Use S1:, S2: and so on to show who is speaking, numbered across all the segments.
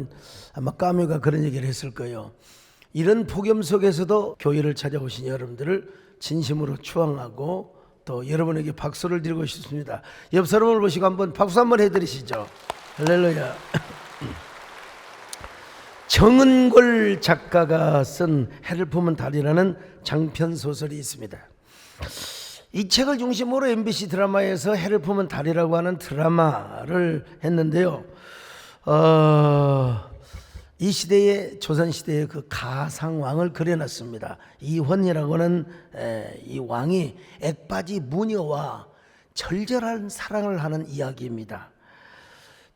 S1: 여러분 아마 까뮤가 그런 얘기를 했을 거예요. 이런 폭염 속에서도 교회를 찾아오신 여러분들을 진심으로 추앙하고 또 여러분에게 박수를 드리고 싶습니다. 옆 사람을 보시고 한번 박수 한번 해드리시죠. 할렐루야. 정은골 작가가 쓴 해를 품은 달이라는 장편 소설이 있습니다. 이 책을 중심으로 MBC 드라마에서 해를 품은 달이라고 하는 드라마를 했는데요. 이 시대의 조선시대의 그 가상왕을 그려놨습니다. 이헌이라고 하는 이 왕이 액바지 무녀와 절절한 사랑을 하는 이야기입니다.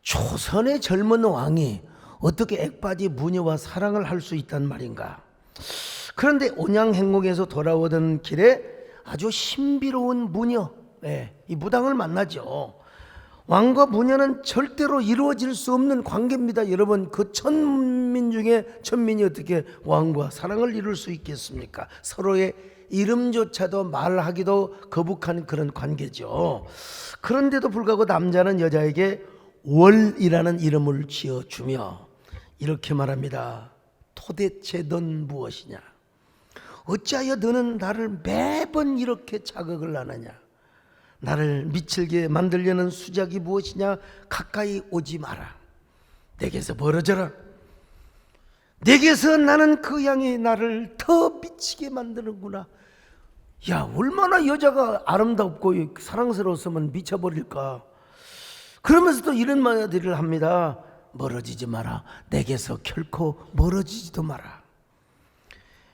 S1: 조선의 젊은 왕이 어떻게 액바지 무녀와 사랑을 할 수 있단 말인가. 그런데 온양행궁에서 돌아오던 길에 아주 신비로운 무녀, 이 무당을 만나죠. 왕과 무녀는 절대로 이루어질 수 없는 관계입니다. 여러분, 그 천민 중에 천민이 어떻게 왕과 사랑을 이룰 수 있겠습니까? 서로의 이름조차도 말하기도 거북한 그런 관계죠. 그런데도 불구하고 남자는 여자에게 월이라는 이름을 지어주며 이렇게 말합니다. 도대체 넌 무엇이냐? 어찌하여 너는 나를 매번 이렇게 자극을 하느냐? 나를 미칠게 만들려는 수작이 무엇이냐? 가까이 오지 마라. 내게서 멀어져라. 내게서 나는 그 양이 나를 더 미치게 만드는구나. 야, 얼마나 여자가 아름답고 사랑스러웠으면 미쳐버릴까. 그러면서도 이런 말들을 합니다. 멀어지지 마라. 내게서 결코 멀어지지도 마라.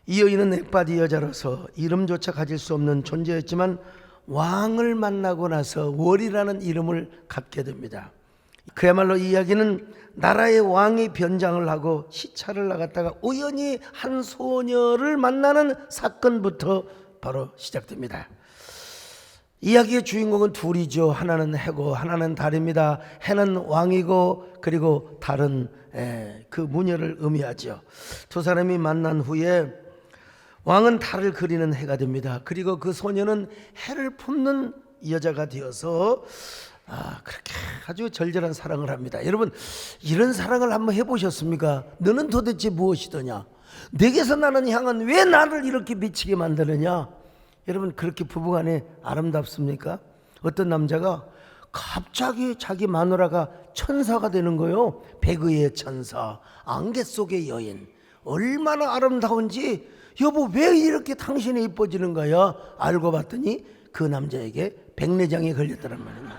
S1: 이 여인은 액바지 여자로서 이름조차 가질 수 없는 존재였지만 왕을 만나고 나서 월이라는 이름을 갖게 됩니다. 그야말로 이 이야기는 나라의 왕이 변장을 하고 시차를 나갔다가 우연히 한 소녀를 만나는 사건부터 바로 시작됩니다. 이야기의 주인공은 둘이죠. 하나는 해고 하나는 달입니다. 해는 왕이고 그리고 달은 그 무녀를 의미하죠. 두 사람이 만난 후에 왕은 달을 그리는 해가 됩니다. 그리고 그 소녀는 해를 품는 여자가 되어서 그렇게 아주 절절한 사랑을 합니다. 여러분, 이런 사랑을 한번 해보셨습니까? 너는 도대체 무엇이더냐? 내게서 나는 향은 왜 나를 이렇게 미치게 만드느냐? 여러분, 그렇게 부부간에 아름답습니까? 어떤 남자가 갑자기 자기 마누라가 천사가 되는 거예요. 백의의 천사, 안개 속의 여인. 얼마나 아름다운지, 여보 왜 이렇게 당신이 이뻐지는 거야? 알고 봤더니 그 남자에게 백내장이 걸렸다는 말입니다.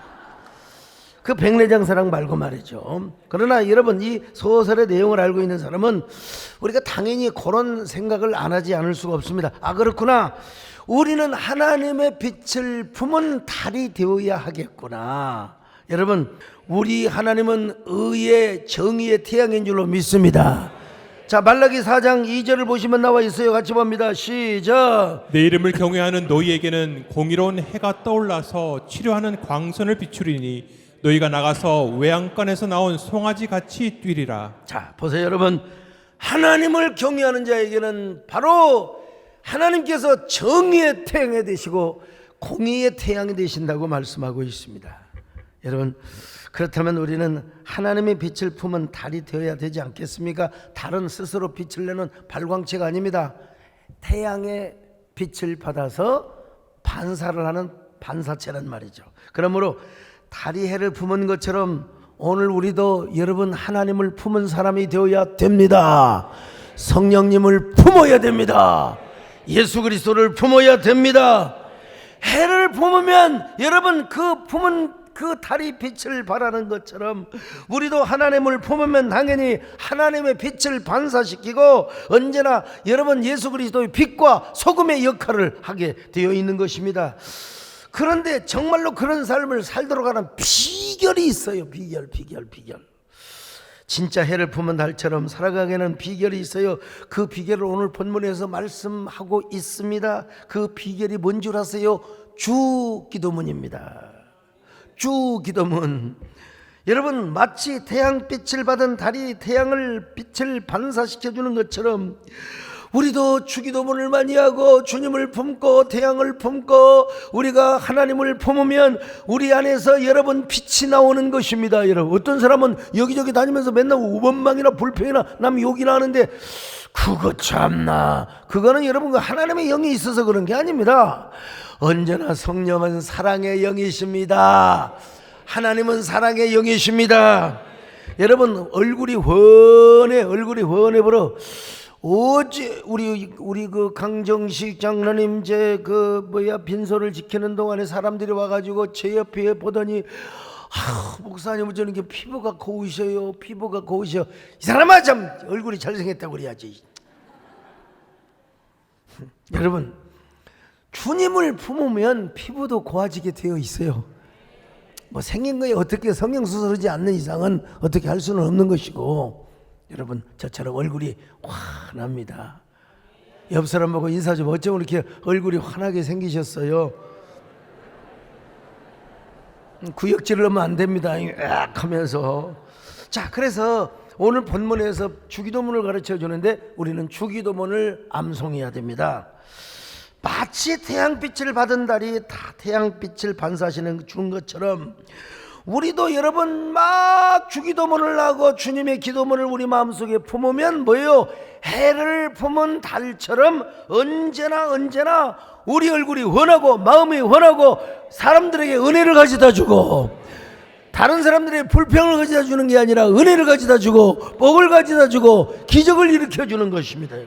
S1: 그 백내장 사랑 말고 말이죠. 그러나 여러분, 이 소설의 내용을 알고 있는 사람은 우리가 당연히 그런 생각을 안 하지 않을 수가 없습니다. 그렇구나. 우리는 하나님의 빛을 품은 달이 되어야 하겠구나. 여러분, 우리 하나님은 의의 정의의 태양인 줄로 믿습니다. 자, 말라기 4장 2절을 보시면 나와 있어요. 같이 봅니다. 시작.
S2: 내 이름을 경외하는 너희에게는 공의로운 해가 떠올라서 치료하는 광선을 비추리니 너희가 나가서 외양간에서 나온 송아지 같이 뛰리라.
S1: 자, 보세요 여러분. 하나님을 경외하는 자에게는 바로 하나님께서 정의의 태양이 되시고 공의의 태양이 되신다고 말씀하고 있습니다. 여러분, 그렇다면 우리는 하나님의 빛을 품은 달이 되어야 되지 않겠습니까? 달은 스스로 빛을 내는 발광체가 아닙니다. 태양의 빛을 받아서 반사를 하는 반사체란 말이죠. 그러므로 달이 해를 품은 것처럼 오늘 우리도 여러분 하나님을 품은 사람이 되어야 됩니다. 성령님을 품어야 됩니다. 예수 그리스도를 품어야 됩니다. 해를 품으면 여러분 그 품은 그 달이 빛을 발하는 것처럼 우리도 하나님을 품으면 당연히 하나님의 빛을 반사시키고 언제나 여러분 예수 그리스도의 빛과 소금의 역할을 하게 되어 있는 것입니다. 그런데 정말로 그런 삶을 살도록 하는 비결이 있어요. 비결. 진짜 해를 품은 달처럼 살아가게는 비결이 있어요. 그 비결을 오늘 본문에서 말씀하고 있습니다. 그 비결이 뭔 줄 아세요? 주기도문입니다. 주기도문. 여러분, 마치 태양빛을 받은 달이 태양을 빛을 반사시켜주는 것처럼 우리도 주기도문을 많이 하고 주님을 품고 태양을 품고 우리가 하나님을 품으면 우리 안에서 여러분 빛이 나오는 것입니다. 여러분, 어떤 사람은 여기저기 다니면서 맨날 원망이나 불평이나 남 욕이나 하는데 그거 참나, 그거는 여러분 하나님의 영이 있어서 그런 게 아닙니다. 언제나 성령은 사랑의 영이십니다. 하나님은 사랑의 영이십니다. 여러분, 얼굴이 훤해 보러. 어제 우리 그 강정식 장로님 빈소를 지키는 동안에 사람들이 와가지고 제 옆에 보더니 목사님 저는 이게 피부가 고우셔요. 이 사람아 참 얼굴이 잘생겼다고 그래야지. 여러분, 주님을 품으면 피부도 고와지게 되어 있어요. 뭐 생긴 거에 어떻게 성형수술하지 않는 이상은 어떻게 할 수는 없는 것이고, 여러분 저처럼 얼굴이 환합니다. 옆 사람 보고 인사 좀, 어쩜 이렇게 얼굴이 환하게 생기셨어요? 구역질을 하면 안 됩니다. 으악 하면서. 자, 그래서 오늘 본문에서 주기도문을 가르쳐 주는데 우리는 주기도문을 암송해야 됩니다. 마치 태양빛을 받은 달이 다 태양빛을 반사하시는 준 것처럼 우리도 여러분 막 주기도문을 하고 주님의 기도문을 우리 마음속에 품으면 뭐예요? 해를 품은 달처럼 언제나 우리 얼굴이 환하고 마음이 환하고 사람들에게 은혜를 가져다 주고, 다른 사람들의 불평을 가져다 주는 게 아니라 은혜를 가져다 주고 복을 가져다 주고 기적을 일으켜 주는 것입니다.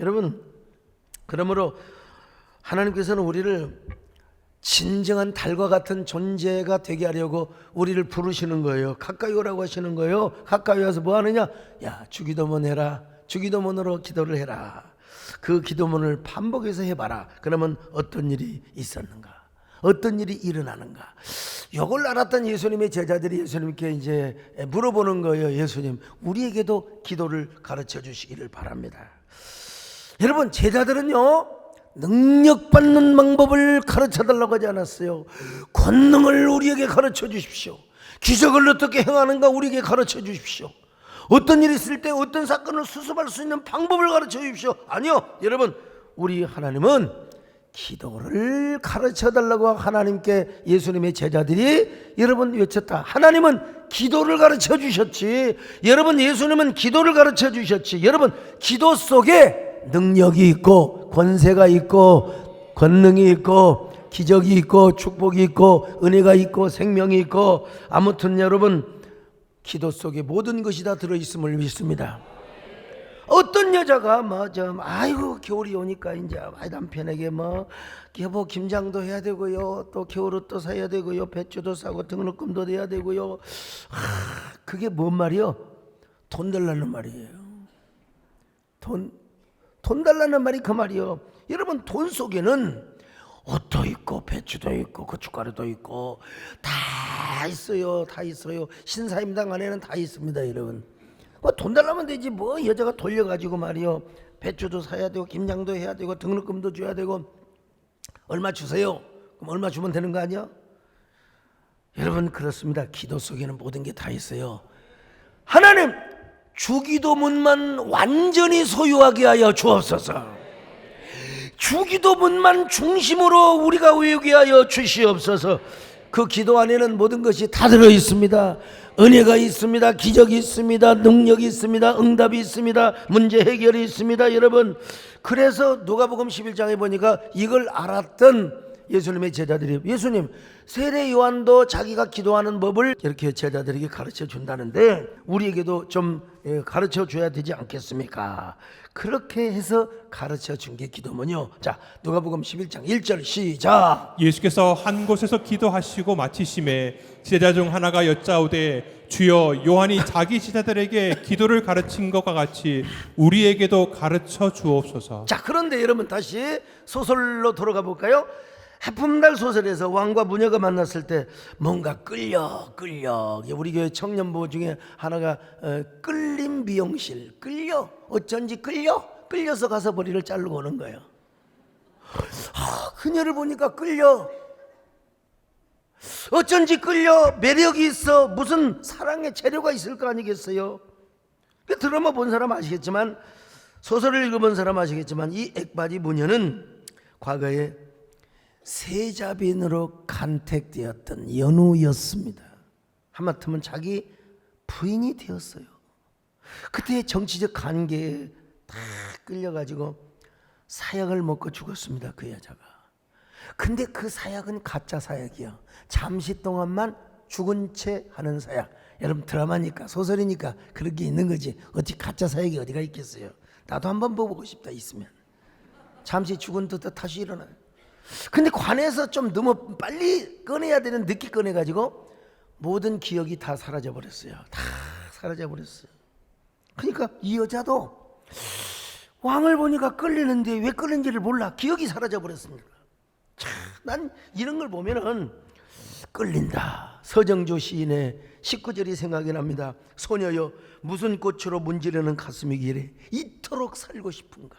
S1: 여러분, 그러므로 하나님께서는 우리를 진정한 달과 같은 존재가 되게 하려고 우리를 부르시는 거예요. 가까이 오라고 하시는 거예요. 가까이 와서 뭐 하느냐? 야, 주기도문 해라. 주기도문으로 기도를 해라. 그 기도문을 반복해서 해봐라. 그러면 어떤 일이 있었는가? 어떤 일이 일어나는가? 이걸 알았던 예수님의 제자들이 예수님께 이제 물어보는 거예요. 예수님, 우리에게도 기도를 가르쳐 주시기를 바랍니다. 여러분, 제자들은요 능력 받는 방법을 가르쳐 달라고 하지 않았어요. 권능을 우리에게 가르쳐 주십시오. 기적을 어떻게 행하는가 우리에게 가르쳐 주십시오. 어떤 일이 있을 때 어떤 사건을 수습할 수 있는 방법을 가르쳐 주십시오. 아니요, 여러분, 우리 하나님은 기도를 가르쳐 달라고 하나님께 예수님의 제자들이 여러분 외쳤다. 하나님은 기도를 가르쳐 주셨지. 여러분, 예수님은 기도를 가르쳐 주셨지. 여러분, 기도 속에 능력이 있고 권세가 있고 권능이 있고 기적이 있고 축복이 있고 은혜가 있고 생명이 있고, 아무튼 여러분 기도 속에 모든 것이 다 들어있음을 믿습니다. 어떤 여자가 아이고 겨울이 오니까 이제 남편에게 여보 김장도 해야 되고요, 또 겨울옷도 사야 되고요, 배추도 사고 등록금도 내야 되고요. 그게 뭔 말이요? 돈 달라는 말이에요. 돈 달라는 말이 그 말이요. 여러분, 돈 속에는 옷도 있고 배추도 있고 고춧가루도 있고 다 있어요. 신사임당 안에는 다 있습니다. 여러분, 돈 달라면 되지 뭐 여자가 돌려가지고 말이요, 배추도 사야 되고 김장도 해야 되고 등록금도 줘야 되고. 얼마 주세요. 그럼 얼마 주면 되는 거 아니야? 여러분, 그렇습니다. 기도 속에는 모든 게 다 있어요. 하나님, 주기도문만 완전히 소유하게 하여 주옵소서. 주기도문만 중심으로 우리가 외우게 하여 주시옵소서. 그 기도 안에는 모든 것이 다 들어 있습니다. 은혜가 있습니다. 기적이 있습니다. 능력이 있습니다. 응답이 있습니다. 문제 해결이 있습니다. 여러분, 그래서 누가복음 11장에 보니까 이걸 알았던 예수님의 제자들이, 예수님, 세례 요한도 자기가 기도하는 법을 이렇게 제자들에게 가르쳐 준다는데 우리에게도 좀 가르쳐 줘야 되지 않겠습니까? 그렇게 해서 가르쳐 준 게 기도문이요. 자, 누가복음 11장 1절 시작.
S2: 예수께서 한 곳에서 기도하시고 마치심에 제자 중 하나가 여짜오되, 주여, 요한이 자기 제자들에게 기도를 가르친 것과 같이 우리에게도 가르쳐 주옵소서.
S1: 자, 그런데 여러분 다시 소설로 돌아가 볼까요? 해품달 소설에서 왕과 무녀가 만났을 때 뭔가 끌려. 우리 교회 청년부 중에 하나가 끌림 미용실, 어쩐지 끌려서 가서 머리를 자르고 오는 거예요. 그녀를 보니까 끌려. 어쩐지 끌려. 매력이 있어. 무슨 사랑의 재료가 있을 거 아니겠어요? 드라마 본 사람 아시겠지만 소설을 읽어본 사람 아시겠지만 이 액바지 무녀는 과거에 세자빈으로 간택되었던 연우였습니다. 하마터면 자기 부인이 되었어요. 그때 정치적 관계에 다 끌려가지고 사약을 먹고 죽었습니다. 그 여자가. 근데 그 사약은 가짜 사약이야. 잠시 동안만 죽은 채 하는 사약. 여러분 드라마니까 소설이니까 그런 게 있는 거지. 어찌 가짜 사약이 어디가 있겠어요. 나도 한번 보고 싶다 있으면. 잠시 죽은 듯 다시 일어나요. 근데 관에서 좀 너무 빨리 꺼내야 되는 늦게 꺼내가지고 모든 기억이 다 사라져버렸어요. 다 사라져버렸어요. 그러니까 이 여자도 왕을 보니까 끌리는데 왜 끌리는지를 몰라. 기억이 사라져버렸습니다. 난 이런 걸 보면은 끌린다. 서정조 시인의 19절이 생각이 납니다. 소녀여 무슨 꽃으로 문지르는 가슴이 기래 이토록 살고 싶은가.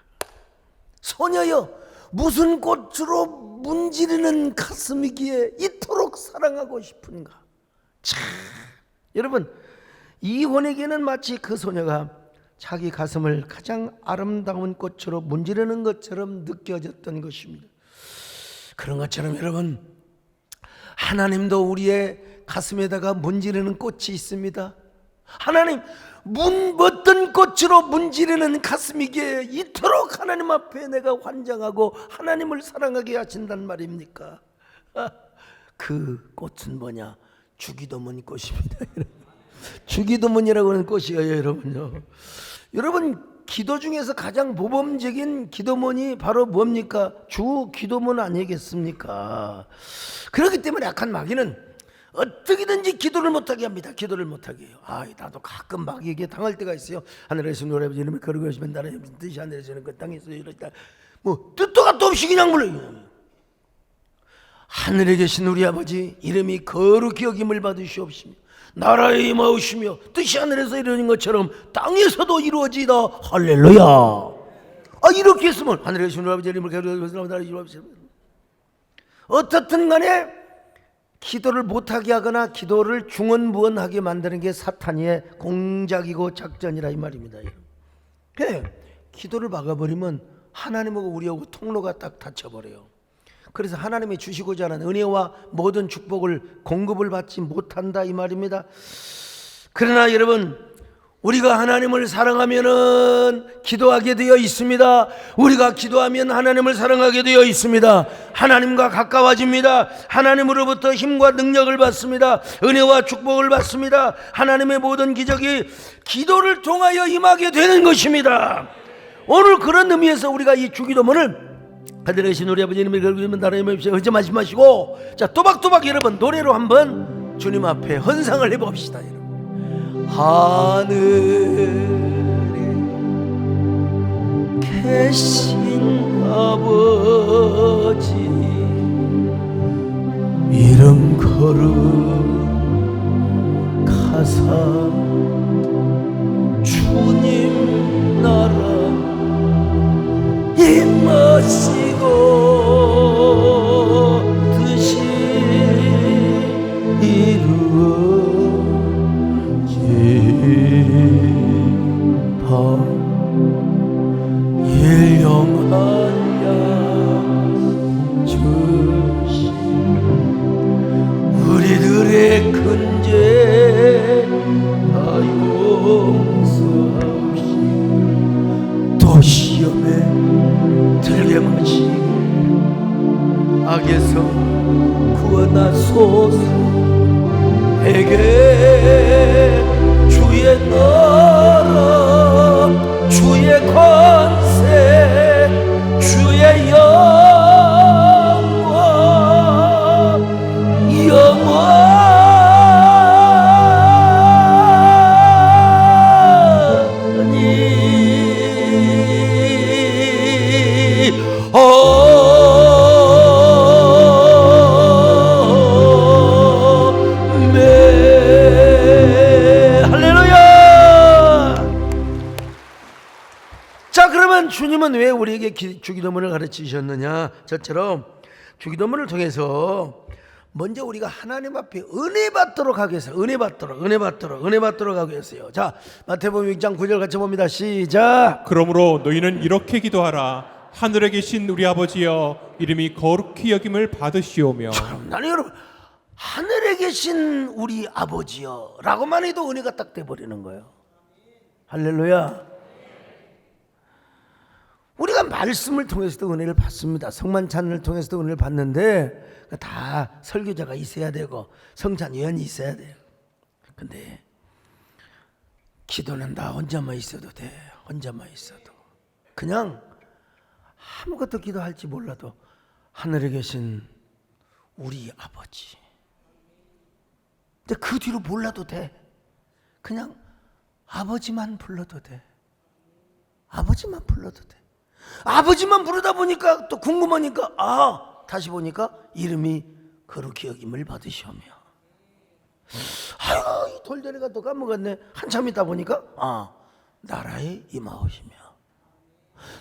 S1: 소녀여 무슨 꽃으로 문지르는 가슴이기에 이토록 사랑하고 싶은가. 참 여러분 이혼에게는 마치 그 소녀가 자기 가슴을 가장 아름다운 꽃으로 문지르는 것처럼 느껴졌던 것입니다. 그런 것처럼 여러분 하나님도 우리의 가슴에다가 문지르는 꽃이 있습니다. 하나님 어떤 꽃으로 문지르는 가슴이기에 이토록 하나님 앞에 내가 환장하고 하나님을 사랑하게 하신단 말입니까? 그 꽃은 뭐냐? 주기도문 꽃입니다. 주기도문이라고 하는 꽃이에요. 여러분요. 여러분 기도 중에서 가장 모범적인 기도문이 바로 뭡니까? 주 기도문 아니겠습니까? 그렇기 때문에 악한 마귀는 어떻게든지 기도를 못하게 합니다. 기도를 못하게 해요. 나도 가끔 마귀에게 당할 때가 있어요. 하늘에 계신 우리 아버지 이름을 거룩히 하시면 나라의 뜻이 하늘에서는 그 땅에서 이렇다. 뭐 뜻도 갓도 없이 그냥 불러요. 하늘에 계신 우리 아버지 이름이 거룩히 여김을 받으시옵시며 나라에 임하오시며 뜻이 하늘에서 이루어진 것처럼 땅에서도 이루어지다. 할렐루야. 이렇게 했으면 하늘에 계신 우리 아버지 이름을 거룩히 하시며 나라에 임하오시며 어떻든 간에 기도를 못하게 하거나 기도를 중언부언하게 만드는 게 사탄의 공작이고 작전이라 이 말입니다. 그래, 기도를 막아버리면 하나님하고 우리하고 통로가 딱 닫혀버려요. 그래서 하나님이 주시고자 하는 은혜와 모든 축복을 공급을 받지 못한다 이 말입니다. 그러나 여러분 우리가 하나님을 사랑하면은 기도하게 되어 있습니다. 우리가 기도하면 하나님을 사랑하게 되어 있습니다. 하나님과 가까워집니다. 하나님으로부터 힘과 능력을 받습니다. 은혜와 축복을 받습니다. 하나님의 모든 기적이 기도를 통하여 임하게 되는 것입니다. 오늘 그런 의미에서 우리가 이 주기도문을 하늘에 계신 우리 아버지 이름을 거룩히 하시며 나라의 임하옵시며 허점하지 마시고 자 또박또박 여러분 노래로 한번 주님 앞에 헌상을 해봅시다. 여러분. 하늘에 계신 아버지 이름 거룩하사 주님 나라 임하시고 뜻이 이루어지다. 일용한 양주시 우리들의 큰죄 다 용서하옵시고 또 시험에 들게 마시고 악에서 구원하소서. 에게 주의 나라 주의 권세 주의 영광 주님은 왜 우리에게 주기도문을 가르치셨느냐? 저처럼 주기도문을 통해서 먼저 우리가 하나님 앞에 은혜 받도록 하기 위해서 은혜 받도록 하기 위해서요. 자, 마태복음 6장 9절 같이 봅니다. 시작.
S2: 그러므로 너희는 이렇게 기도하라. 하늘에 계신 우리 아버지여, 이름이 거룩히 여김을 받으시오며.
S1: 나는 여러분, 하늘에 계신 우리 아버지여 라고만 해도 은혜가 딱 돼버리는 거예요. 할렐루야. 우리가 말씀을 통해서도 은혜를 받습니다. 성만찬을 통해서도 은혜를 받는데 다 설교자가 있어야 되고 성찬위원이 있어야 돼요. 근데 기도는 나 혼자만 있어도 돼. 혼자만 있어도. 그냥 아무것도 기도할지 몰라도 하늘에 계신 우리 아버지. 근데 그 뒤로 몰라도 돼. 그냥 아버지만 불러도 돼. 아버지만 불러도 돼. 아버지만 부르다 보니까 또 궁금하니까 다시 보니까 이름이 거룩히 여김을 받으시오며. 아유, 이 돌대리가 또 까먹었네. 한참 있다 보니까 나라에 임하오시며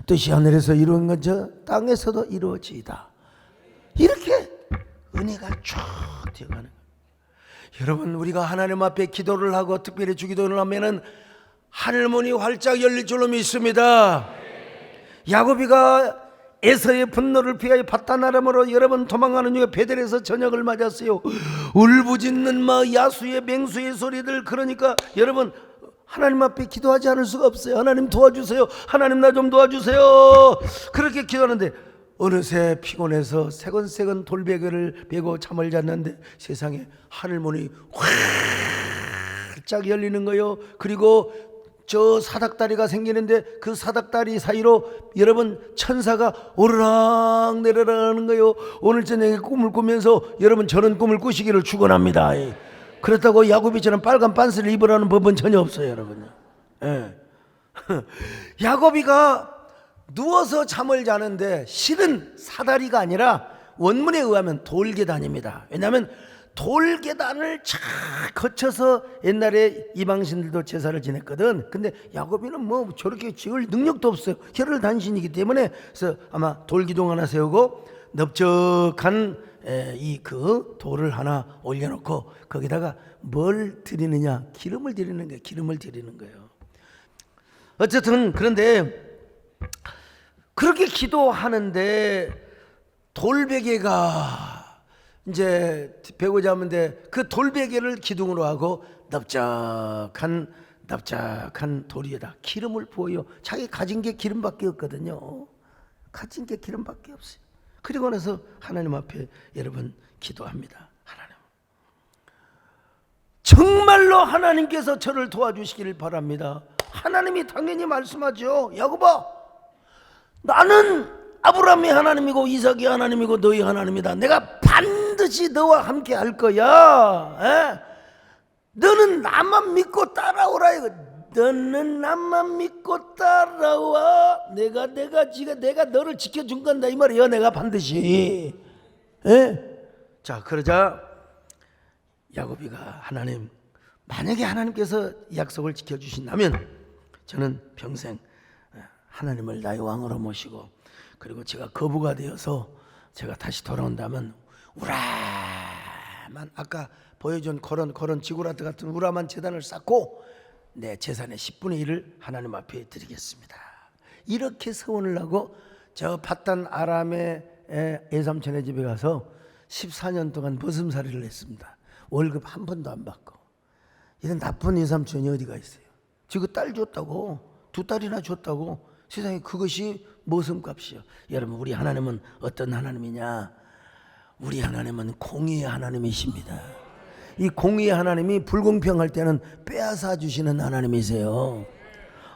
S1: 뜻이 하늘에서 이루어진 것 저 땅에서도 이루어지이다. 이렇게 은혜가 쫙 되어가는 거예요. 여러분, 우리가 하나님 앞에 기도를 하고 특별히 주기도를 하면은 하늘문이 활짝 열릴 줄로 믿습니다. 야곱이가 에서의 분노를 피하여 바다나람으로 여러분 도망가는 중에 베델에서 저녁을 맞았어요. 울부짖는 야수의 맹수의 소리들. 그러니까 여러분, 하나님 앞에 기도하지 않을 수가 없어요. 하나님 도와주세요. 하나님 나 좀 도와주세요. 그렇게 기도하는데 어느새 피곤해서 세건세건 돌베개를 베고 잠을 잤는데 세상에 하늘문이 활짝 열리는 거예요. 그리고 저 사닥다리가 생기는데 그 사닥다리 사이로 여러분 천사가 오르락 내리락 하는 거예요. 오늘 저녁에 꿈을 꾸면서 여러분 저런 꿈을 꾸시기를 축원합니다. 그렇다고 야곱이처럼 빨간 빤스를 입으라는 법은 전혀 없어요, 여러분. 예. 야곱이가 누워서 잠을 자는데 실은 사다리가 아니라 원문에 의하면 돌계단입니다. 왜냐하면 돌계단을 쫙 거쳐서 옛날에 이방신들도 제사를 지냈거든. 근데 야곱이는 뭐 저렇게 지을 능력도 없어요. 혈을 단신이기 때문에. 그래서 아마 돌기둥 하나 세우고 넓적한 이 그 돌을 하나 올려놓고 거기다가 뭘 드리느냐? 기름을 드리는 거예요. 기름을 드리는 거예요. 어쨌든 그런데 그렇게 기도하는데 돌베개가 이제 베고자 하는데 그 돌베개를 기둥으로 하고 납작한 돌 위에다 기름을 부어요. 자기 가진 게 기름밖에 없거든요. 가진 게 기름밖에 없어요. 그리고 나서 하나님 앞에 여러분 기도합니다. 하나님, 정말로 하나님께서 저를 도와주시기를 바랍니다. 하나님이 당연히 말씀하죠. 야곱아, 나는 아브라함이 하나님이고 이삭이 하나님이고 너희 하나님이다. 내가 반드시 너와 함께 할 거야. 너는 나만 믿고 따라오라. 너는 나만 믿고 따라와. 내가 너를 지켜준 건다 이 말이야. 내가 반드시. 자, 그러자 야곱이가 하나님, 만약에 하나님께서 약속을 지켜주신다면 저는 평생 하나님을 나의 왕으로 모시고, 그리고 제가 거부가 되어서 제가 다시 돌아온다면 우라만, 아까 보여준 그런 지구라트 같은 우라만 제단을 쌓고 내 재산의 10분의 1을 하나님 앞에 드리겠습니다. 이렇게 서원을 하고 저 밧단 아람의 애삼촌의 집에 가서 14년 동안 머슴살이를 했습니다. 월급 한 번도 안 받고. 이런 나쁜 애삼촌이 어디가 있어요? 지금 딸 줬다고, 두 딸이나 줬다고. 세상에 그것이 머슴값이요. 여러분, 우리 하나님은 어떤 하나님이냐? 우리 하나님은 공의의 하나님이십니다. 이 공의의 하나님이 불공평할 때는 빼앗아 주시는 하나님이세요.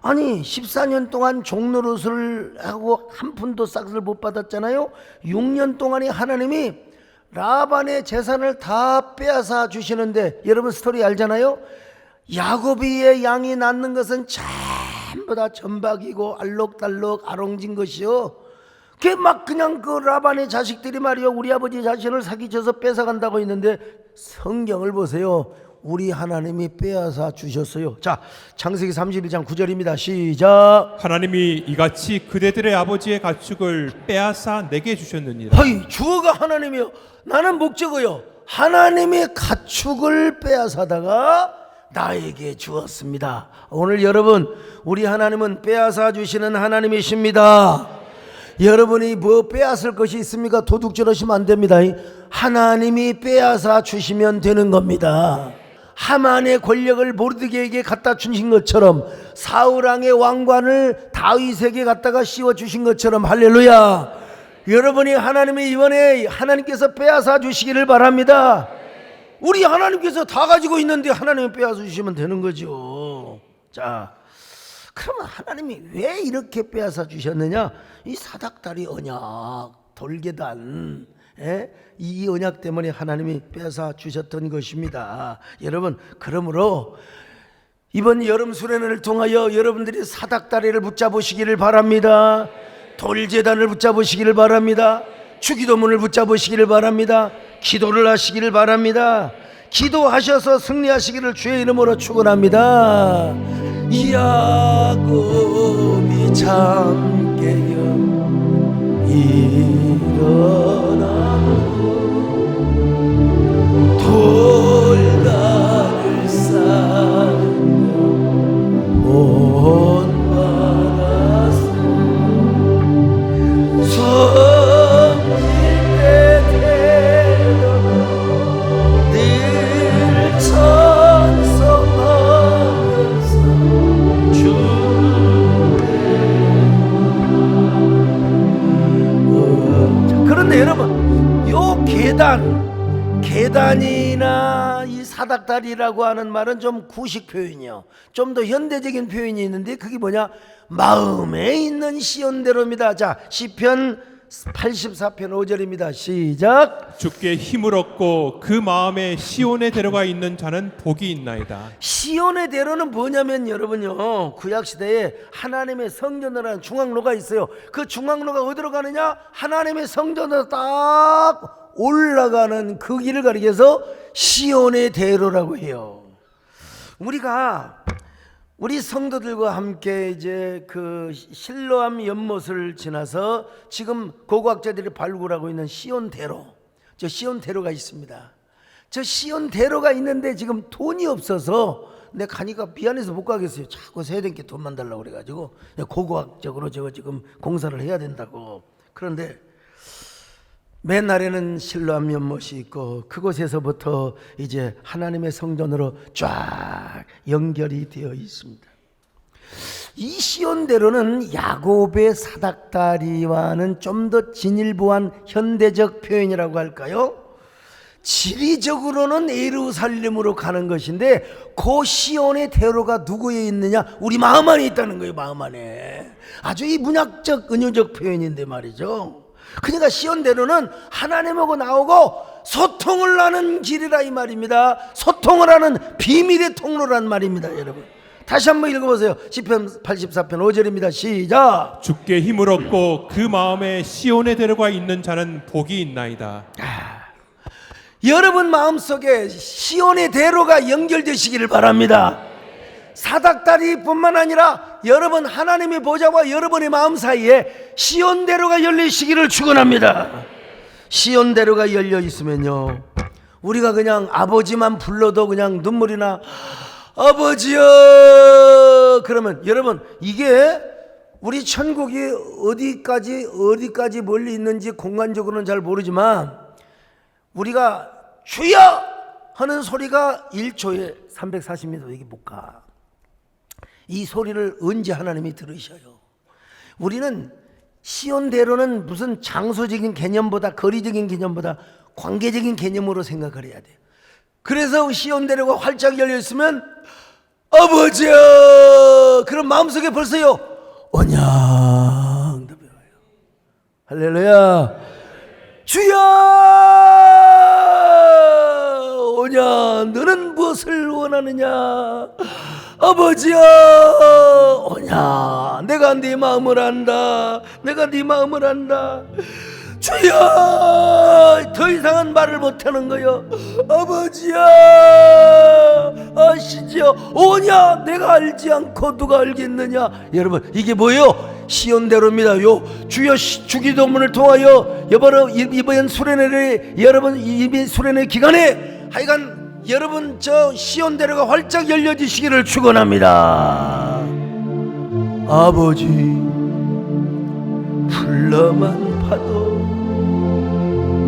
S1: 아니 14년 동안 종노릇을 하고 한 푼도 싹을 못 받았잖아요. 6년 동안이 하나님이 라반의 재산을 다 빼앗아 주시는데, 여러분 스토리 알잖아요. 야곱이의 양이 낳는 것은 전부 다 전박이고 알록달록 아롱진 것이요. 그냥 그 라반의 자식들이 말이요, 우리 아버지 자신을 사기쳐서 뺏어간다고 했는데 성경을 보세요. 우리 하나님이 빼앗아 주셨어요. 자, 창세기 31장 9절입니다. 시작.
S2: 하나님이 이같이 그대들의 아버지의 가축을 빼앗아 내게 주셨느니라.
S1: 주어가 하나님이요, 나는 목적어요. 하나님의 가축을 빼앗아다가 나에게 주었습니다. 오늘 여러분, 우리 하나님은 빼앗아 주시는 하나님이십니다. 여러분이 뭐 빼앗을 것이 있습니까? 도둑질 하시면 안 됩니다. 하나님이 빼앗아 주시면 되는 겁니다. 하만의 권력을 모르드게에게 갖다 주신 것처럼, 사울왕의 왕관을 다윗에게 갖다가 씌워 주신 것처럼, 할렐루야. 여러분이 하나님의 이번에 하나님께서 빼앗아 주시기를 바랍니다. 우리 하나님께서 다 가지고 있는데 하나님이 빼앗아 주시면 되는 거죠. 자, 그러면 하나님이 왜 이렇게 빼앗아 주셨느냐? 이 사닥다리 언약, 돌계단, 이 언약 때문에 하나님이 빼앗아 주셨던 것입니다. 여러분, 그러므로 이번 여름 수련회를 통하여 여러분들이 사닥다리를 붙잡으시기를 바랍니다. 돌제단을 붙잡으시기를 바랍니다. 주기도문을 붙잡으시기를 바랍니다. 기도를 하시기를 바랍니다. 기도하셔서 승리하시기를 주의 이름으로 축원합니다. 야곱이 잠깨어 일어나고 돌다를 쌓으며 본받았어. 성질의 태도로 늘 찬송하면서 그런데 여러분, 요 계단이나 이 사닥다리라고 하는 말은 좀 구식 표현이요, 좀 더 현대적인 표현이 있는데, 그게 뭐냐? 마음에 있는 시온대로입니다. 자, 시편 84편 5절입니다. 시작.
S2: 주께 힘을 얻고 그 마음에 시온에 데려가 있는 자는 복이 있나이다.
S1: 시온의 대로는 뭐냐면 여러분요, 구약시대에 하나님의 성전이라는 중앙로가 있어요. 그 중앙로가 어디로 가느냐? 하나님의 성전으로 딱 올라가는 그 길을 가리켜서 시온의 대로라고 해요. 우리 성도들과 함께 이제 그 실로암 연못을 지나서 지금 고고학자들이 발굴하고 있는 시온대로, 저 시온대로가 있습니다. 저 시온대로가 있는데 지금 돈이 없어서 내가 가니까 미안해서 못 가겠어요. 자꾸 세대께 돈만 달라고 그래가지고 고고학적으로 저거 지금 공사를 해야 된다고. 그런데 맨날에는 실로암 연못이 있고 그곳에서부터 이제 하나님의 성전으로 쫙 연결이 되어 있습니다. 이 시온대로는 야곱의 사닥다리와는 좀 더 진일보한 현대적 표현이라고 할까요? 지리적으로는 예루살렘으로 가는 것인데 그 시온의 대로가 누구에 있느냐? 우리 마음 안에 있다는 거예요. 마음 안에. 아주 이 문학적 은유적 표현인데 말이죠. 그러니까 시온대로는 하나님하고 나오고 소통을 하는 길이라 이 말입니다. 소통을 하는 비밀의 통로란 말입니다. 여러분, 다시 한번 읽어보세요. 시편 84편 5절입니다. 시작.
S2: 주께 힘을 얻고 그 마음에 시온에 데려가 있는 자는 복이 있나이다.
S1: 여러분 마음속에 시온의 대로가 연결되시기를 바랍니다. 사닥다리뿐만 아니라 여러분 하나님의 보좌와 여러분의 마음 사이에 시온대로가 열리시기를 축원합니다. 시온대로가 열려 있으면요, 우리가 그냥 아버지만 불러도 그냥 눈물이 나. 아버지여. 그러면 여러분, 이게 우리 천국이 어디까지 멀리 있는지 공간적으로는 잘 모르지만 우리가 주여 하는 소리가 1초에 340m 이게 못 가. 이 소리를 언제 하나님이 들으셔요? 우리는 시온대로는 무슨 장소적인 개념보다, 거리적인 개념보다 관계적인 개념으로 생각을 해야 돼요. 그래서 시온대로가 활짝 열려있으면 아버지야, 그럼 마음속에 벌써요 언약 응답이 와요. 할렐루야. 주여 오냐, 너는 무엇을 원하느냐? 아버지야 오냐, 내가 네 마음을 안다. 내가 네 마음을 안다. 주여, 더 이상은 말을 못하는 거요. 아버지야 아시지요? 오냐, 내가 알지 않고 누가 알겠느냐. 여러분, 이게 뭐예요? 시온대로입니다. 요 주여 주기도문을 통하여 이번 수련회 여러분 이번 수련회 기간에 하여간 여러분 저 시온대로가 활짝 열려지시기를 축원합니다. 아버지 불러만 봐도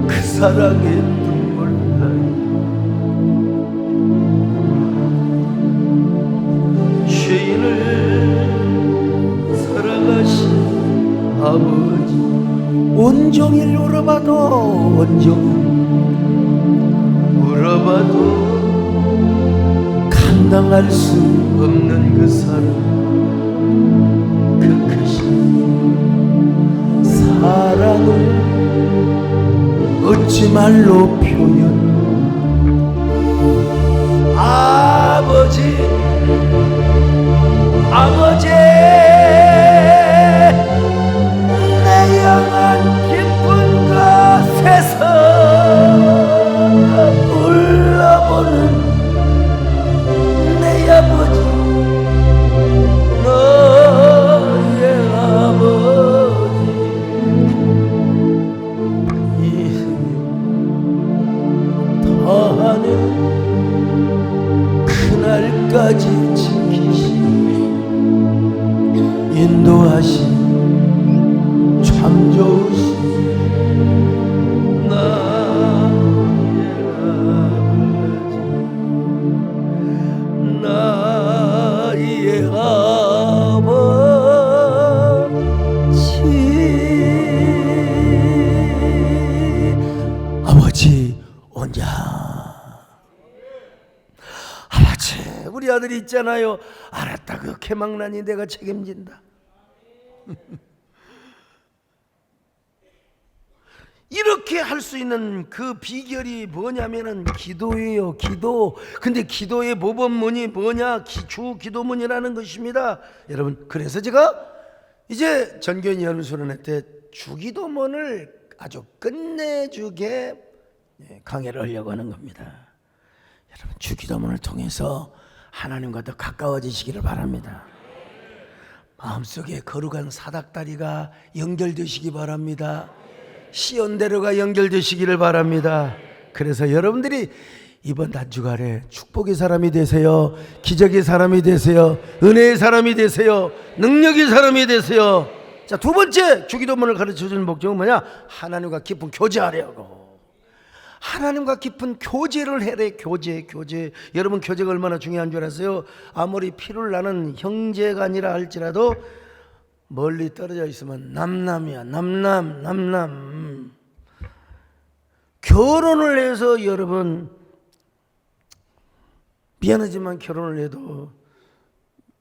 S1: 그 사랑의 눈물 나요. 죄인을 사랑하신 아버지 온종일 울어봐도 감당할 수 없는 그 사랑, 그 크신 사랑을 어찌 말로 표현. 아버지 내 영한 기쁜 곳에서 불러보는 내 아버지, 너의 아버지 이승 더하는 그날까지 지키시고 인도하신 참 좋으신 나의 아버지 오냐. 아버지 우리 아들이 있잖아요. 알았다, 그 개망난이 내가 책임진다. 이렇게 할 수 있는 그 비결이 뭐냐면은 기도예요. 기도. 근데 기도의 모범문이 뭐냐? 주기도문이라는 것입니다. 여러분, 그래서 제가 이제 전교인 연수련회 때 주기도문을 아주 끝내주게 강의를 하려고 하는 겁니다. 여러분, 주기도문을 통해서 하나님과 더 가까워지시기를 바랍니다. 마음속에 거룩한 사닥다리가 연결되시기 바랍니다. 시온대로가 연결되시기를 바랍니다. 그래서 여러분들이 이번 단주간에 축복의 사람이 되세요. 기적의 사람이 되세요. 은혜의 사람이 되세요. 능력의 사람이 되세요. 자, 두 번째 주기도문을 가르쳐주는 목적은 뭐냐? 하나님과 깊은 교제하려고. 하나님과 깊은 교제를 해래. 교제. 여러분, 교제가 얼마나 중요한 줄 아세요? 아무리 피를 나는 형제가 아니라 할지라도 멀리 떨어져 있으면 남남이야. 남남. 결혼을 해서 여러분, 미안하지만 결혼을 해도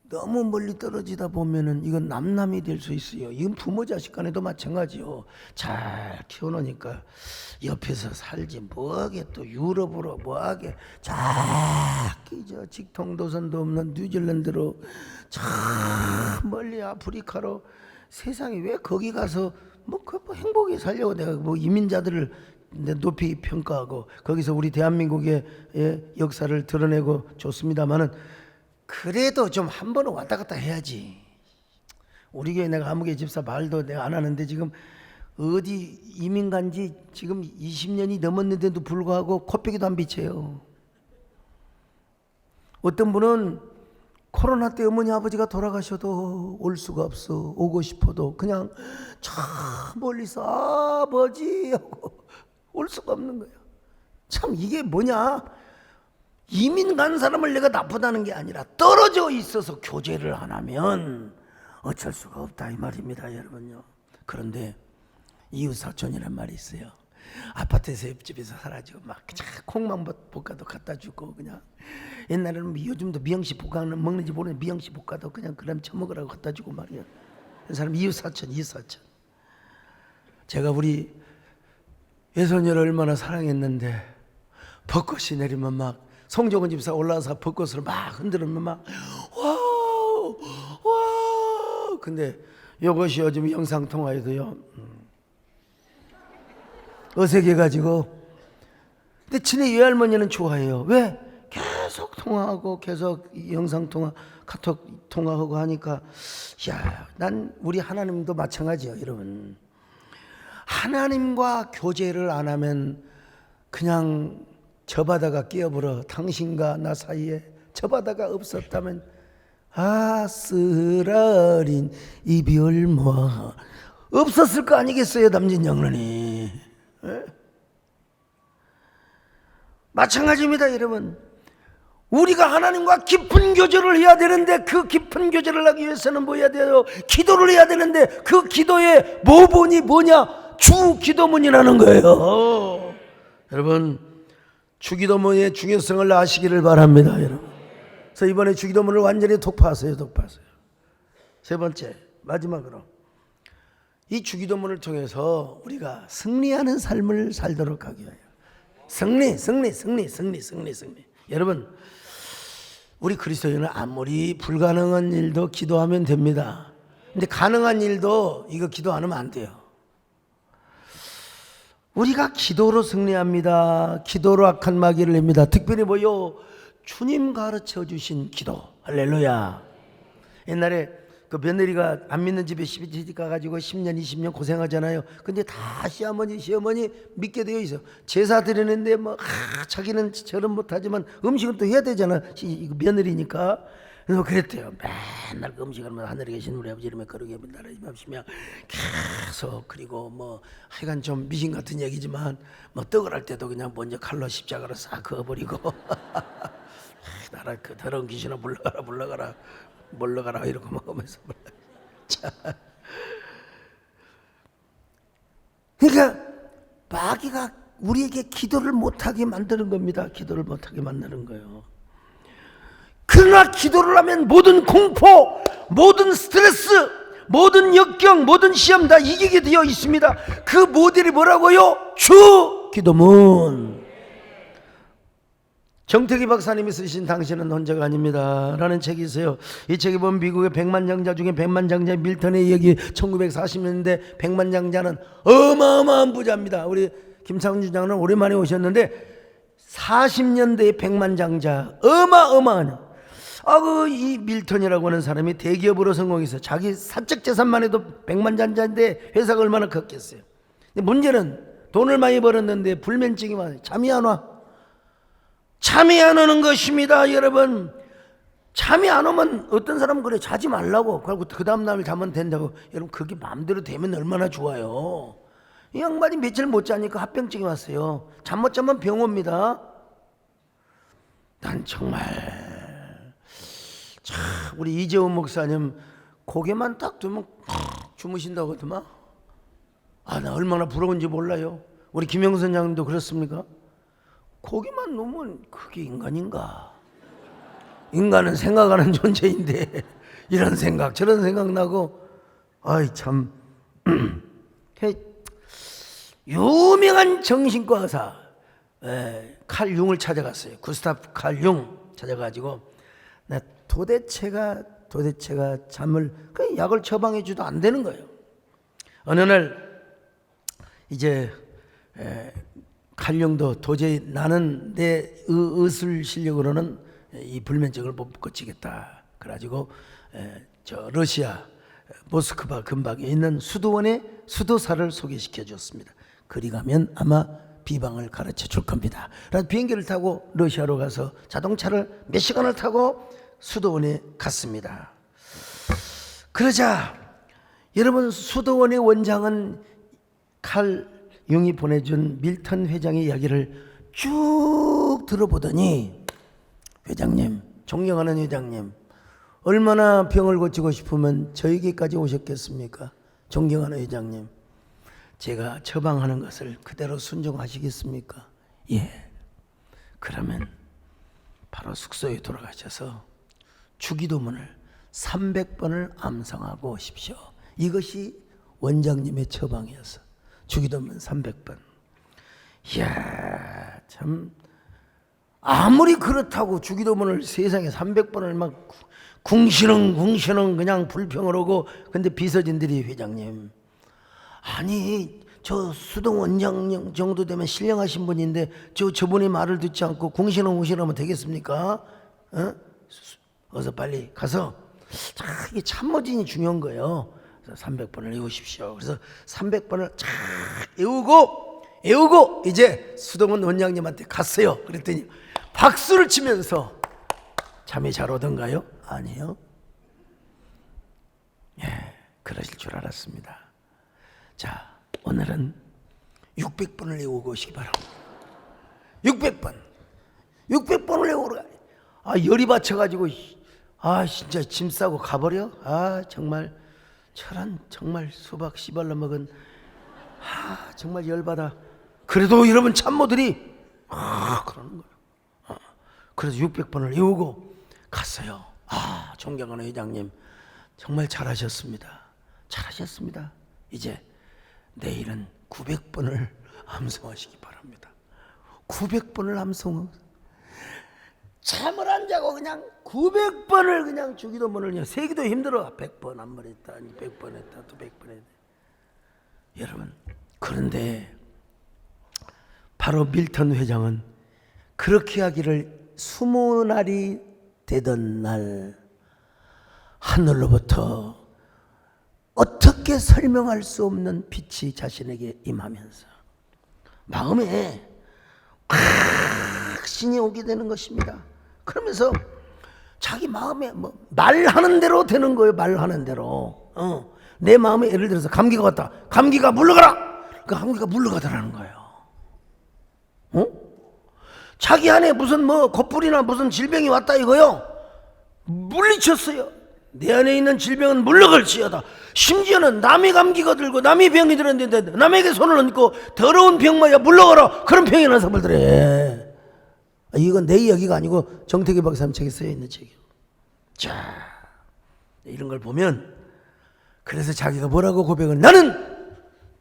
S1: 너무 멀리 떨어지다 보면은 이건 남남이 될 수 있어요. 이건 부모 자식 간에도 마찬가지요. 잘 키워놓으니까 옆에서 살지 뭐하게, 또 유럽으로 뭐하게, 저기 저 직통도선도 없는 뉴질랜드로 저 멀리 아프리카로, 세상에 왜 거기 가서 뭐 행복하게 살려고 내가 뭐 이민자들을 높이 평가하고 거기서 우리 대한민국의 역사를 드러내고 좋습니다만은, 그래도 좀 한 번은 왔다 갔다 해야지. 우리 교회 내가 아무개 집사 말도 내가 안 하는데 지금 어디 이민 간지 지금 20년이 넘었는데도 불구하고 코빼기도 안 비쳐요. 어떤 분은 코로나 때 어머니 아버지가 돌아가셔도 올 수가 없어. 오고 싶어도 그냥 저 멀리서 아버지 하고 올 수가 없는 거예요. 참 이게 뭐냐? 이민 간 사람을 내가 나쁘다는 게 아니라 떨어져 있어서 교제를 안 하면 어쩔 수가 없다 이 말입니다, 여러분요. 그런데 이웃사촌이란 말이 있어요. 아파트에서 옆집에서 살아지고 막 콩만 볶아도 갖다 주고, 그냥 옛날에는 요즘도 미영씨 볶아 먹는지 모르는데 미영씨 볶아도 그냥 그럼 처먹으라고 갖다 주고 말이야. 그 사람 이웃사촌. 제가 우리 외손녀를 얼마나 사랑했는데 벚꽃이 내리면 막 송정은 집사 올라와서 벚꽃을 막 흔들면 막 와우. 근데 이것이 요즘 영상통화에도요 어색해가지고. 근데 친애 외할머니는 좋아해요. 왜? 계속 통화하고 계속 영상 통화, 카톡 통화하고 하니까 난 우리 하나님도 마찬가지예요, 여러분. 하나님과 교제를 안 하면 그냥 저 바다가 끼어버려. 당신과 나 사이에 저 바다가 없었다면 쓰라린 이별모아 없었을 거 아니겠어요, 남진 장로님. 마찬가지입니다, 여러분. 우리가 하나님과 깊은 교제를 해야 되는데 그 깊은 교제를 하기 위해서는 뭐 해야 돼요? 기도를 해야 되는데 그 기도의 모본이 뭐냐? 주기도문이라는 거예요. 여러분, 주기도문의 중요성을 아시기를 바랍니다, 여러분. 그래서 이번에 주기도문을 완전히 독파하세요. 세 번째, 마지막으로 이 주기도문을 통해서 우리가 승리하는 삶을 살도록 하기 위하여 승리. 여러분, 우리 그리스도인은 아무리 불가능한 일도 기도하면 됩니다. 근데 가능한 일도 이거 기도 안 하면 안 돼요. 우리가 기도로 승리합니다. 기도로 악한 마귀를 냅니다. 특별히 뭐요? 주님 가르쳐 주신 기도. 할렐루야. 옛날에 그 며느리가 안 믿는 집에 시집 가가지고 10년 20년 고생하잖아요. 근데 다 시어머니 믿게 되어 있어. 제사 드리는데 자기는 절은 못하지만 음식은 또 해야 되잖아. 며느리니까. 그래서 그랬대요. 맨날 그 음식을 하늘에 계신 우리 아버지 이름에 거룩히 나라지 마시며 계속. 그리고 하여간 좀 미신 같은 얘기지만 떡을 할 때도 그냥 먼저 칼로 십자가로 싹 그어버리고 나라 그 더러운 귀신아 물러가라 이러고 먹으면서. 자, 그러니까 마귀가 우리에게 기도를 못하게 만드는 겁니다. 기도를 못하게 만드는 거예요. 그러나 기도를 하면 모든 공포, 모든 스트레스, 모든 역경, 모든 시험 다 이기게 되어 있습니다. 그 모델이 뭐라고요? 주기도문. 정태기 박사님이 쓰신 당신은 혼자가 아닙니다 라는 책이 있어요. 이 책에 보면 미국의 백만장자 중에 백만장자 밀턴의 이야기, 1940년대 백만장자는 어마어마한 부자입니다. 우리 김창준 장로는 오랜만에 오셨는데 40년대의 백만장자 어마어마한 이 밀턴이라고 하는 사람이 대기업으로 성공해서 자기 사적 재산만 해도 백만장자인데 회사가 얼마나 컸겠어요. 근데 문제는 돈을 많이 벌었는데 불면증이 많아요. 잠이 안 오는 것입니다, 여러분. 잠이 안 오면 어떤 사람은 그래, 자지 말라고. 그리고 그 다음날 자면 된다고. 여러분, 그게 마음대로 되면 얼마나 좋아요. 이 양반이 며칠 못 자니까 합병증이 왔어요. 잠 못 자면 병 옵니다. 난 정말 우리 이재훈 목사님 고개만 딱 두면 주무신다고 하더만. 나 얼마나 부러운지 몰라요. 우리 김영선 장님도 그렇습니까? 고기만 놓으면 그게 인간인가? 인간은 생각하는 존재인데 이런 생각 저런 생각 나고. 참 유명한 정신과 의사 칼 융을 찾아갔어요. 구스타프 칼 융 찾아가지고 도대체가 잠을 약을 처방해 줘도 안 되는 거예요. 어느 날 이제 칼융도 도저히 나는 내 의술 실력으로는 이 불면증을 못 고치겠다. 그래가지고 저 러시아 모스크바 근방에 있는 수도원의 수도사를 소개시켜 줬습니다. 그리 가면 아마 비방을 가르쳐 줄 겁니다. 그래서 비행기를 타고 러시아로 가서 자동차를 몇 시간을 타고 수도원에 갔습니다. 그러자 여러분, 수도원의 원장은 칼 융이 보내준 밀턴 회장의 이야기를 쭉 들어보더니, 회장님, 존경하는 회장님, 얼마나 병을 고치고 싶으면 저에게까지 오셨겠습니까? 존경하는 회장님, 제가 처방하는 것을 그대로 순종하시겠습니까? 예. 그러면 바로 숙소에 돌아가셔서 주기도문을 300번을 암송하고 오십시오. 이것이 원장님의 처방이었어. 주기도문 300번. 이야, 참 아무리 그렇다고 주기도문을 세상에 300번을 막 궁시렁 그냥 불평을 하고. 근데 비서진들이, 회장님, 아니 저 수동 원장 정도 되면 신령하신 분인데 저분이 말을 듣지 않고 궁시렁하면 되겠습니까? 어서 빨리 가서 이게 참모진이 중요한 거예요. 그래서 300번을 외우십시오. 그래서 300번을 쫙 외우고 이제 수동원 원장님한테 갔어요. 그랬더니 박수를 치면서 잠이 잘 오던가요? 아니요. 그러실 줄 알았습니다. 자, 오늘은 600번을 외우고 오시기 바랍니다. 600번을 외우러 열이 받쳐가지고 진짜 짐 싸고 가버려. 정말 정말 수박 씨발로 먹은 정말 열받아. 그래도 여러분 참모들이 그러는 거예요. 그래서 600번을 외우고 갔어요. 존경하는 회장님 정말 잘하셨습니다. 이제 내일은 900번을 암송하시기 바랍니다. 900번을 암송. 잠을 안 자고 그냥 900번을 그냥 주기도문을 그냥 세기도 힘들어. 100번 한 번 했다, 100번 했다, 또 100번 했다. 여러분, 그런데 바로 밀턴 회장은 그렇게 하기를 20날이 되던 날 하늘로부터 어떻게 설명할 수 없는 빛이 자신에게 임하면서 마음에 신이 오게 되는 것입니다. 그러면서 자기 마음에 말하는 대로 되는 거예요. 말하는 대로. 내 마음에 예를 들어서 감기가 왔다. 감기가 물러가라. 그 감기가 물러가더라는 거예요. 자기 안에 무슨 곧불이나 무슨 질병이 왔다 이거요. 물리쳤어요. 내 안에 있는 질병은 물러갈지어다. 심지어는 남의 감기가 들고 남의 병이 들었는데 남에게 손을 얹고 더러운 병마야 물러가라. 그런 병이 나서 벌더래. 이건 내 이야기가 아니고 정태기 박사님 책에 쓰여 있는 책이에요. 자, 이런 걸 보면 그래서 자기가 뭐라고 고백을, 나는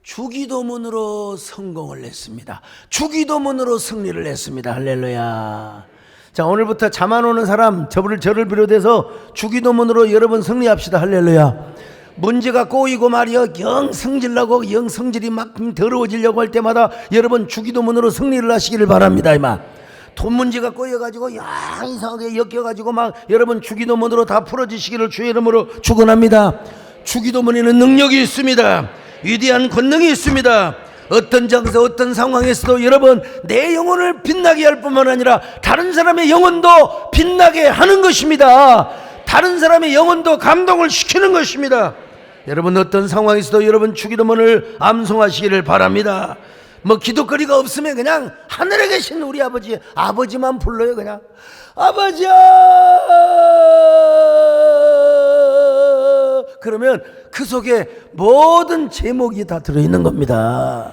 S1: 주기도문으로 성공을 했습니다. 주기도문으로 승리를 했습니다. 할렐루야. 자, 오늘부터 잠 안 오는 사람 저를 비롯해서 주기도문으로 여러분 승리합시다. 할렐루야. 문제가 꼬이고 말이여 영 성질나고 영 성질이 막 더러워지려고 할 때마다 여러분 주기도문으로 승리를 하시기를 바랍니다. 이마 돈 문제가 꼬여가지고 이상하게 엮여가지고 막 여러분 주기도문으로 다 풀어지시기를 주의 이름으로 축원합니다. 주기도문에는 능력이 있습니다. 위대한 권능이 있습니다. 어떤 장소 어떤 상황에서도 여러분 내 영혼을 빛나게 할 뿐만 아니라 다른 사람의 영혼도 빛나게 하는 것입니다. 다른 사람의 영혼도 감동을 시키는 것입니다. 여러분 어떤 상황에서도 여러분 주기도문을 암송하시기를 바랍니다. 기도거리가 없으면 그냥 하늘에 계신 우리 아버지만 불러요. 그냥 아버지야. 그러면 그 속에 모든 제목이 다 들어있는 겁니다.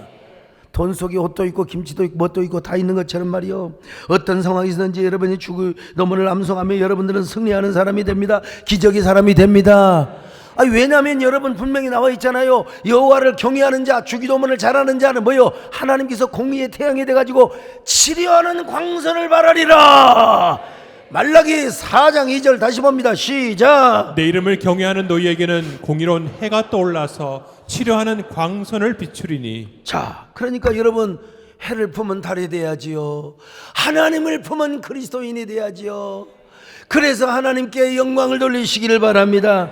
S1: 돈 속에 옷도 있고 김치도 있고 뭣도 있고 다 있는 것처럼 말이요. 어떤 상황이든지 여러분이 주기도문을 암송하면 여러분들은 승리하는 사람이 됩니다. 기적의 사람이 됩니다. 왜냐하면 여러분 분명히 나와 있잖아요. 여호와를 경외하는 자, 주기도문을 잘하는 자는 뭐요? 하나님께서 공의의 태양이 돼가지고 치료하는 광선을 발하리라. 말라기 4장 2절 다시 봅니다. 시작.
S2: 내 이름을 경외하는 너희에게는 공의로운 해가 떠올라서 치료하는 광선을 비추리니.
S1: 자, 그러니까 여러분 해를 품은 달이 돼야지요. 하나님을 품은 그리스도인이 돼야지요. 그래서 하나님께 영광을 돌리시기를 바랍니다.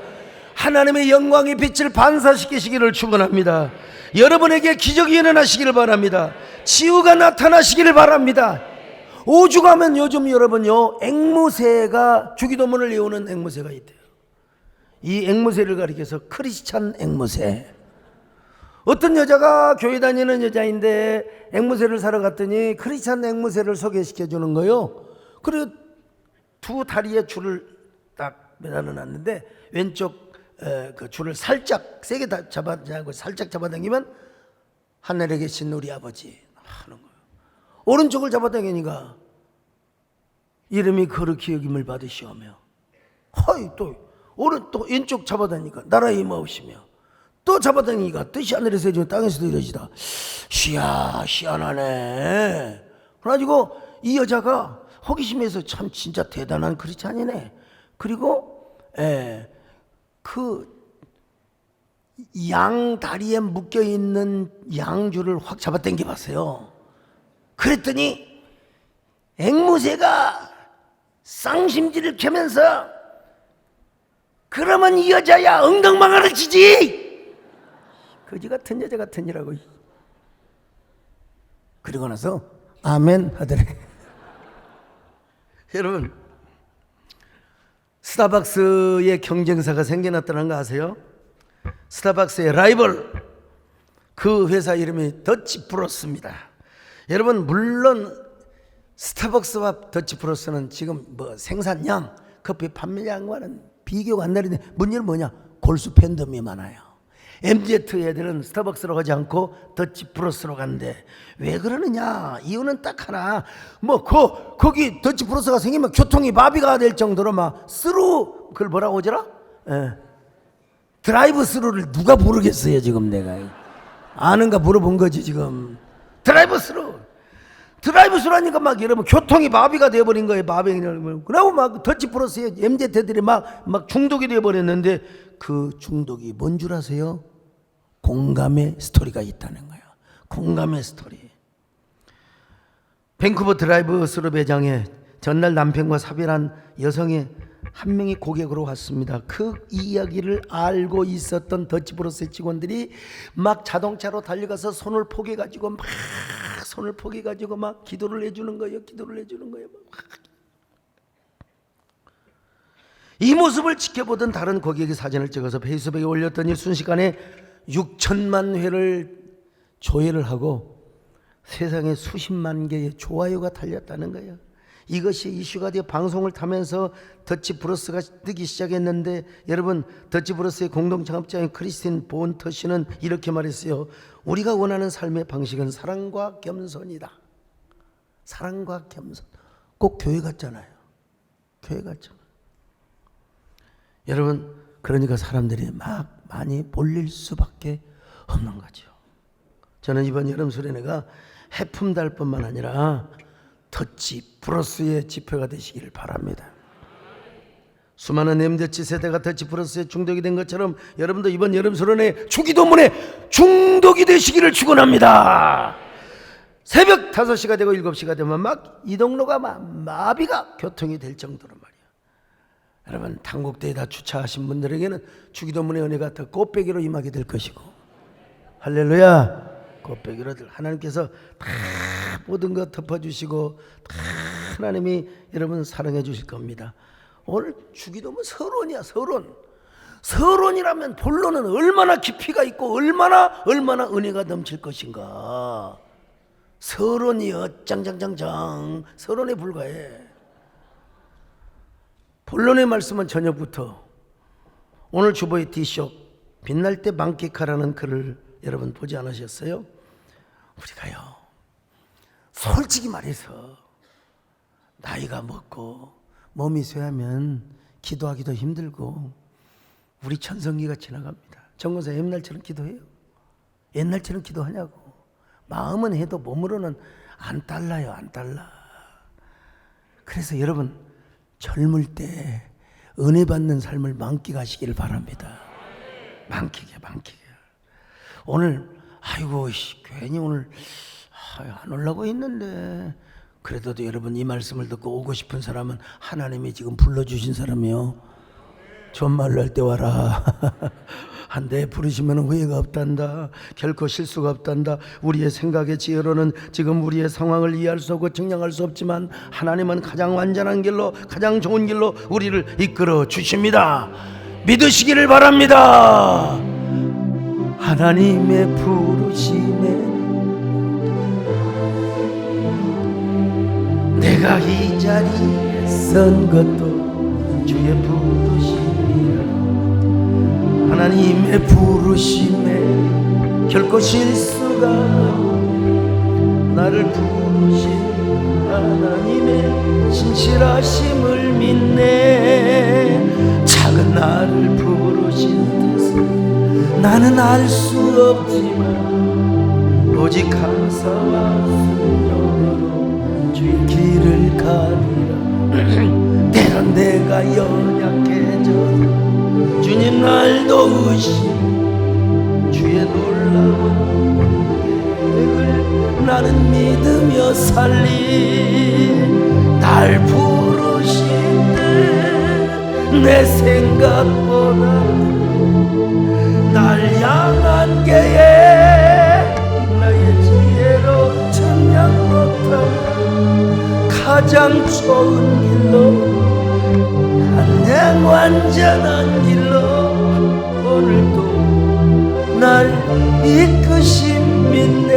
S1: 하나님의 영광의 빛을 반사시키시기를 축원합니다. 여러분에게 기적이 일어나시기를 바랍니다. 치유가 나타나시기를 바랍니다. 오죽하면 요즘 여러분요 앵무새가 주기도문을 외우는 앵무새가 있대요. 이 앵무새를 가리켜서 크리스찬 앵무새. 어떤 여자가 교회 다니는 여자인데 앵무새를 사러 갔더니 크리스찬 앵무새를 소개시켜 주는 거요. 그리고 두 다리에 줄을 딱 매달아놨는데 왼쪽 그 줄을 살짝 세게 살짝 잡아당기면 하늘에 계신 우리 아버지 하는 거예요. 오른쪽을 잡아당기니까 이름이 거룩히 여김을 받으시오며, 또 왼쪽 잡아당기니까 나라의 임하오시며, 또 잡아당기니까 뜻이 하늘에서 이루어지고 땅에서도 이루어지다. 희한하네. 그래가지고 이 여자가 호기심에서 참 진짜 대단한 크리스찬이네. 그리고 그 양 다리에 묶여 있는 양줄을 확 잡아당겨 봤어요. 그랬더니 앵무새가 쌍심지를 켜면서 그러면 이 여자야 엉덩방아를 치지. 거지 같은 여자 같으니라고. 그리고 나서 아멘 하더래. 여러분, 스타벅스의 경쟁사가 생겨났다는 거 아세요? 스타벅스의 라이벌, 그 회사 이름이 더치프로스입니다. 여러분, 물론 스타벅스와 더치프로스는 지금 뭐 생산량, 커피 판매량과는 비교가 안 나는데 문제는 뭐냐? 골수 팬덤이 많아요. MZ 애들은 스타벅스로 가지 않고 더치프로스로 가는데 왜 그러느냐? 이유는 딱 하나. 뭐 거기 더치프로스가 생기면 교통이 마비가 될 정도로 막 스루, 그걸 뭐라고 하더라? 드라이브 스루를 누가 모르겠어요. 지금 내가 아는가 물어본 거지. 지금 드라이브 스루라니까 막 여러분 교통이 마비가 되어버린 거예요. 그러고 막 더치프로스에 MZ들이 막 중독이 되어버렸는데 그 중독이 뭔 줄 아세요? 공감의 스토리가 있다는 거예요. 공감의 스토리. 밴쿠버 드라이브 스루 매장에 전날 남편과 사별한 여성의 한 명이 고객으로 왔습니다. 그 이야기를 알고 있었던 더치프로스의 직원들이 막 자동차로 달려가서 손을 포개가지고 막 기도를 해주는 거예요. 이 모습을 지켜보던 다른 고객이 사진을 찍어서 페이스북에 올렸더니 순식간에 6천만 회를 조회를 하고 세상에 수십만 개의 좋아요가 달렸다는 거예요. 이것이 이슈가 되어 방송을 타면서 더치프로스가 뜨기 시작했는데, 여러분, 더치프로스의 공동창업자인 크리스틴 본터 씨는 이렇게 말했어요. 우리가 원하는 삶의 방식은 사랑과 겸손이다. 사랑과 겸손. 꼭 교회 같잖아요. 여러분, 그러니까 사람들이 막 많이 몰릴 수밖에 없는 거죠. 저는 이번 여름 수련회가 해품달뿐만 아니라 더치프로스의 집회가 되시기를 바랍니다. 수많은 MZ 세대가 더치프로스에 중독이 된 것처럼 여러분도 이번 여름 수련회 주기도문에 중독이 되시기를 축원합니다. 새벽 5시가 되고 7시가 되면 막 이 동로가 마비가 교통이 될 정도로 말이에요. 여러분, 당국대에다 주차하신 분들에게는 주기도문의 은혜가 더 꽃배기로 임하게 될 것이고, 할렐루야. 꽃배기로 하나님께서 다 모든 것 덮어주시고 다 하나님이 여러분 사랑해 주실 겁니다. 오늘 주기도문 서론이야. 서론이라면 본론은 얼마나 깊이가 있고 얼마나 은혜가 넘칠 것인가. 서론이여 짱짱짱짱 서론에 불과해. 본론의 말씀은 저녁부터. 오늘 주보의 D쇼 빛날 때 만끽하라는 글을 여러분 보지 않으셨어요? 우리가요, 솔직히 말해서 나이가 먹고 몸이 쇠하면 기도하기도 힘들고 우리 천성기가 지나갑니다. 정권사 옛날처럼 기도해요? 옛날처럼 기도하냐고. 마음은 해도 몸으로는 안 달라요. 그래서 여러분, 젊을 때 은혜 받는 삶을 만끽하시기를 바랍니다. 만끽해. 오늘 아이고 괜히 오늘 안 오려고 했는데, 그래도 여러분 이 말씀을 듣고 오고 싶은 사람은 하나님이 지금 불러주신 사람이요. 존말로 할 때 와라. 한데 부르시면 후회가 없단다. 결코 실수가 없단다. 우리의 생각의 지혜로는 지금 우리의 상황을 이해할 수 없고 증량할 수 없지만 하나님은 가장 완전한 길로, 가장 좋은 길로 우리를 이끌어 주십니다. 믿으시기를 바랍니다. 하나님의 부르심에 내가 이 자리에 선 것도 주의 부르심이라. 하나님의 부르심에 결코 실수가 없네. 나를 부르신 하나님의 신실하심을 믿네. 작은 나를 부르신 뜻은 나는 알 수 없지만 오직 감사와 순종으로 주의 길을 가리라. 때론 내가 연약해져 주님 날 도우시니 주의 놀라운 계획을 나는 믿으며 살리. 날 부르신 내 생각보다 날 향한 게에 나의 지혜로 전량 못하는 가장 좋은 길로 가장 완전한 길로 오늘도 날 이끄십니다.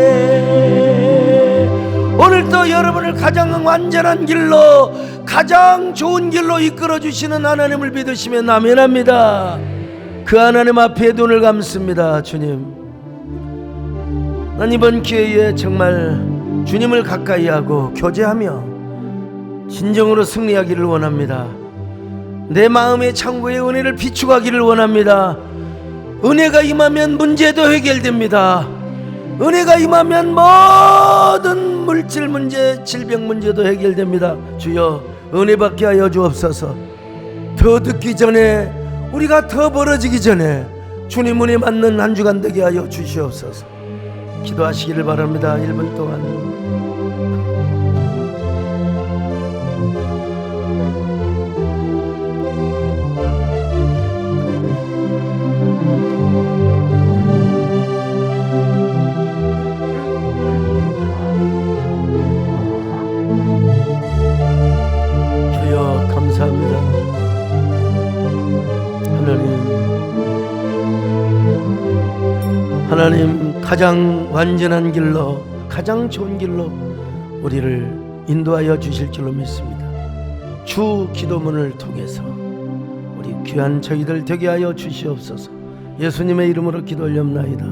S1: 오늘도 여러분을 가장 완전한 길로 가장 좋은 길로 이끌어 주시는 하나님을 믿으시며 아멘합니다. 그 하나님 앞에 눈을 감습니다. 주님, 난 이번 기회에 정말 주님을 가까이 하고 교제하며 진정으로 승리하기를 원합니다. 내 마음의 창고에 은혜를 비추가기를 원합니다. 은혜가 임하면 문제도 해결됩니다. 은혜가 임하면 모든 물질 문제, 질병 문제도 해결됩니다. 주여, 은혜 받게 하여 주옵소서. 더 듣기 전에, 우리가 더 벌어지기 전에 주님 은혜 맞는 한 주간 되게 하여 주시옵소서. 기도하시기를 바랍니다. 1분 동안. 주여, 감사합니다. 하나님, 가장 완전한 길로, 가장 좋은 길로 우리를 인도하여 주실 줄로 믿습니다. 주 기도문을 통해서 우리 귀한 저희들 되게 하여 주시옵소서. 예수님의 이름으로 기도 올렵나이다.